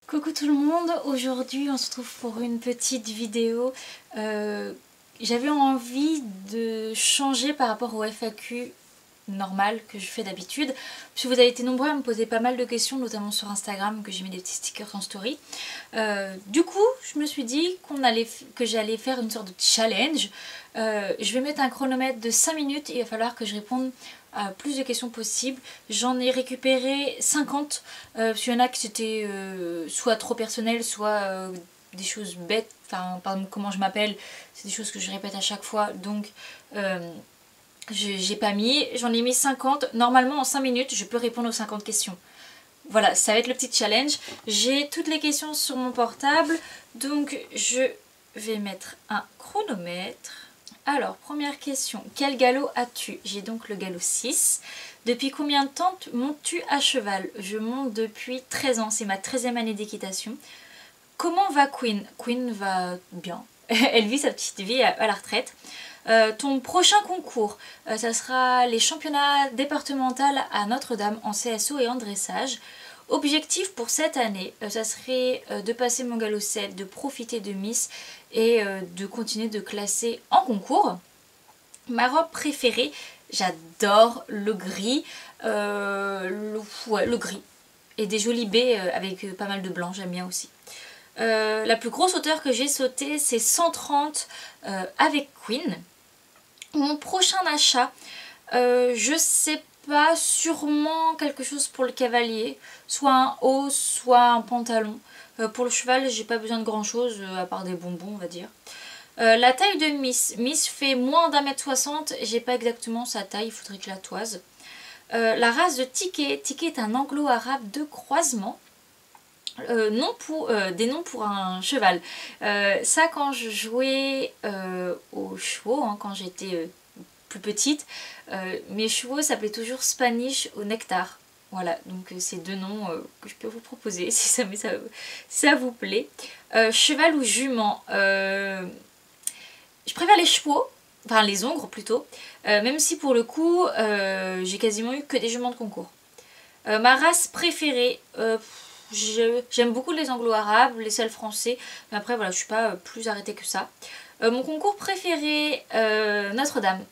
Coucou tout le monde, aujourd'hui on se retrouve pour une petite vidéo. J'avais envie de changer par rapport au FAQ normal que je fais d'habitude, parce que vous avez été nombreux à me poser pas mal de questions, notamment sur Instagram, que j'ai mis des petits stickers en story. Du coup, je me suis dit que j'allais faire une sorte de challenge. Je vais mettre un chronomètre de 5 minutes et il va falloir que je réponde à plus de questions possibles. J'en ai récupéré 50, parce qu'il y en a qui c'était soit trop personnel, soit des choses bêtes. Enfin, par exemple, comment je m'appelle, c'est des choses que je répète à chaque fois, donc j'ai pas mis. J'en ai mis 50. Normalement, en 5 minutes, je peux répondre aux 50 questions. Voilà, ça va être le petit challenge. J'ai toutes les questions sur mon portable, donc je vais mettre un chronomètre. Alors, première question, quel galop as-tu? J'ai donc le galop 6. Depuis combien de temps montes-tu à cheval? Je monte depuis 13 ans, c'est ma 13e année d'équitation. Comment va Queen? Queen va bien. Elle vit sa petite vie à la retraite. Ton prochain concours, ça sera les championnats départementaux à Notre-Dame en CSO et en dressage. Objectif pour cette année, ça serait de passer mon galop 7, de profiter de Miss et de continuer de classer en concours. Ma robe préférée, j'adore le gris, le gris. Et des jolis baies avec pas mal de blanc, j'aime bien aussi. La plus grosse hauteur que j'ai sautée, c'est 130 avec Queen. Mon prochain achat, je sais pas, sûrement quelque chose pour le cavalier, soit un haut, soit un pantalon. Pour le cheval, j'ai pas besoin de grand chose, à part des bonbons, on va dire. La taille de Miss. Miss fait moins d'1m60, j'ai pas exactement sa taille, il faudrait que je la toise. La race de Ticket. Ticket est un anglo-arabe de croisement. Des noms pour un cheval. Ça, quand je jouais aux chevaux, hein, quand j'étais plus petite, mes chevaux s'appelaient toujours Spanish au nectar. Voilà, donc c'est deux noms que je peux vous proposer si ça vous plaît. Cheval ou jument, je préfère les chevaux, enfin les ongres plutôt, même si pour le coup j'ai quasiment eu que des juments de concours. Ma race préférée, j'aime beaucoup les anglo-arabes, les seuls français, mais après voilà, je suis pas plus arrêtée que ça. Mon concours préféré, Notre-Dame,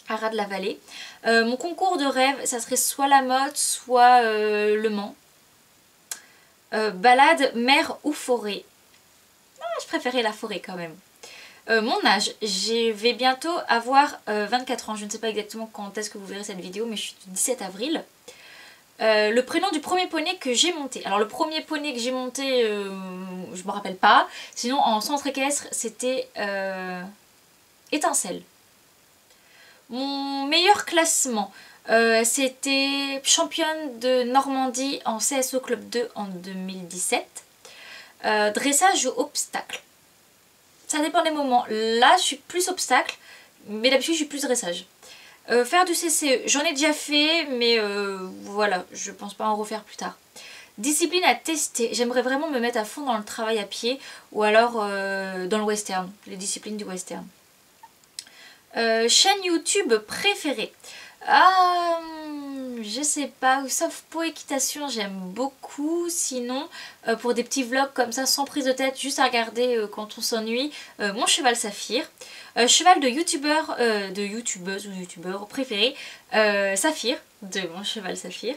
Arras-de-la-Vallée. Mon concours de rêve, ça serait soit la Motte, soit Le Mans. Balade, mer ou forêt. Je préférais la forêt quand même. Mon âge, je vais bientôt avoir 24 ans. Je ne sais pas exactement quand est-ce que vous verrez cette vidéo, mais je suis du 17 avril. Le prénom du premier poney que j'ai monté. Alors le premier poney que j'ai monté, je me rappelle pas. Sinon en centre équestre, c'était Étincelle. Mon meilleur classement, c'était championne de Normandie en CSO Club 2 en 2017. Dressage ou obstacle. Ça dépend des moments. Là, je suis plus obstacle, mais d'habitude, je suis plus dressage. Faire du CCE, j'en ai déjà fait, mais voilà, je pense pas en refaire plus tard. Discipline à tester, j'aimerais vraiment me mettre à fond dans le travail à pied ou alors dans le western, les disciplines du western. Chaîne YouTube préférée, je sais pas, sauf pour équitation j'aime beaucoup, sinon pour des petits vlogs comme ça sans prise de tête, juste à regarder quand on s'ennuie, mon cheval Saphir. Cheval de youtubeur, de youtubeuse ou youtubeur préféré, Saphir, de mon cheval Saphir.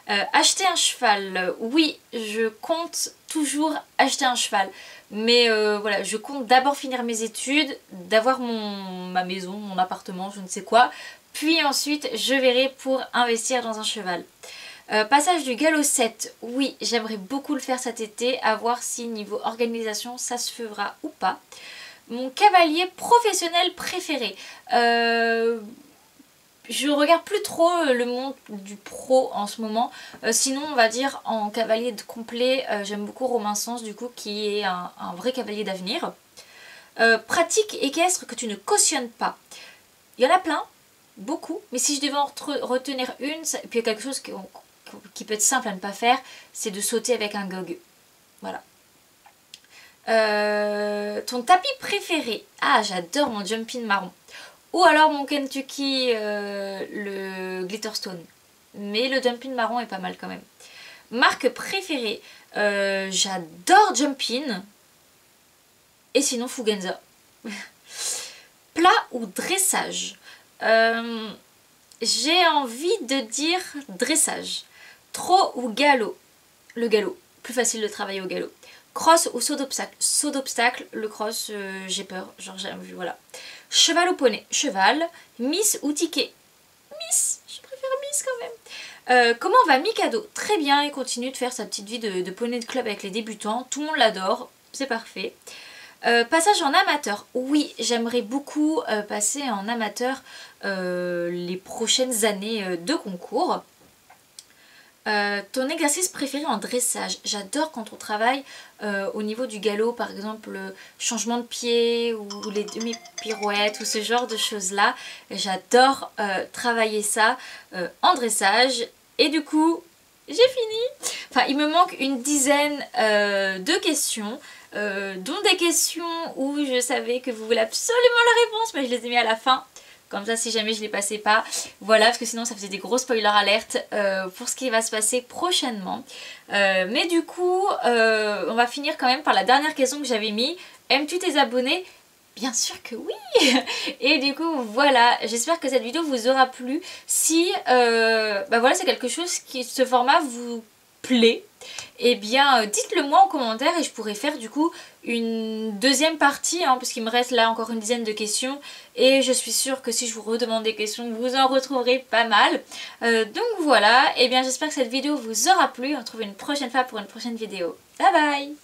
Acheter un cheval, oui, je compte toujours acheter un cheval. Mais voilà, je compte d'abord finir mes études, d'avoir ma maison, mon appartement, je ne sais quoi. Puis ensuite, je verrai pour investir dans un cheval. Passage du galop 7, oui, j'aimerais beaucoup le faire cet été, à voir si niveau organisation ça se fera ou pas. Mon cavalier professionnel préféré. Je regarde plus trop le monde du pro en ce moment. Sinon, on va dire en cavalier de complet, j'aime beaucoup Romain Sens, du coup, qui est un vrai cavalier d'avenir. Pratique équestre que tu ne cautionnes pas. Il y en a plein, beaucoup, mais si je devais en retenir une, et puis il y a quelque chose qui peut être simple à ne pas faire, c'est de sauter avec un gog. Voilà. Ton tapis préféré? Ah, j'adore mon jumping marron. Ou alors mon Kentucky, le Glitterstone. Mais le jumping marron est pas mal quand même. Marque préférée, j'adore Jumpin. Et sinon Fugenza. Plat ou dressage? J'ai envie de dire dressage. Trot ou galop? Le galop, plus facile de travailler au galop. Cross ou saut d'obstacle? Saut d'obstacle, le cross, j'ai peur, genre voilà. Cheval ou poney? Cheval. Miss ou ticket? Miss, je préfère Miss quand même. Comment va Mikado? Très bien, il continue de faire sa petite vie de poney de club avec les débutants. Tout le monde l'adore, c'est parfait. Passage en amateur. Oui, j'aimerais beaucoup passer en amateur les prochaines années de concours. Ton exercice préféré en dressage? J'adore quand on travaille au niveau du galop, par exemple le changement de pied ou les demi-pirouettes ou ce genre de choses là. J'adore travailler ça en dressage. Et du coup, j'ai fini. Enfin, il me manque une dizaine de questions, dont des questions où je savais que vous voulez absolument la réponse, mais je les ai mis à la fin. Comme ça, si jamais je les passais pas, voilà, parce que sinon ça faisait des gros spoilers alertes pour ce qui va se passer prochainement. Mais du coup, on va finir quand même par la dernière question que j'avais mis. Aimes-tu tes abonnés? Bien sûr que oui. Et du coup, voilà, j'espère que cette vidéo vous aura plu. Si, bah voilà, c'est quelque chose qui, ce format vous plaît, eh bien dites-le moi en commentaire et je pourrais faire du coup une deuxième partie, hein, parce qu'il me reste là encore une dizaine de questions et je suis sûre que si je vous redemande des questions vous en retrouverez pas mal. Donc voilà, et bien j'espère que cette vidéo vous aura plu. On se retrouve une prochaine fois pour une prochaine vidéo. Bye bye.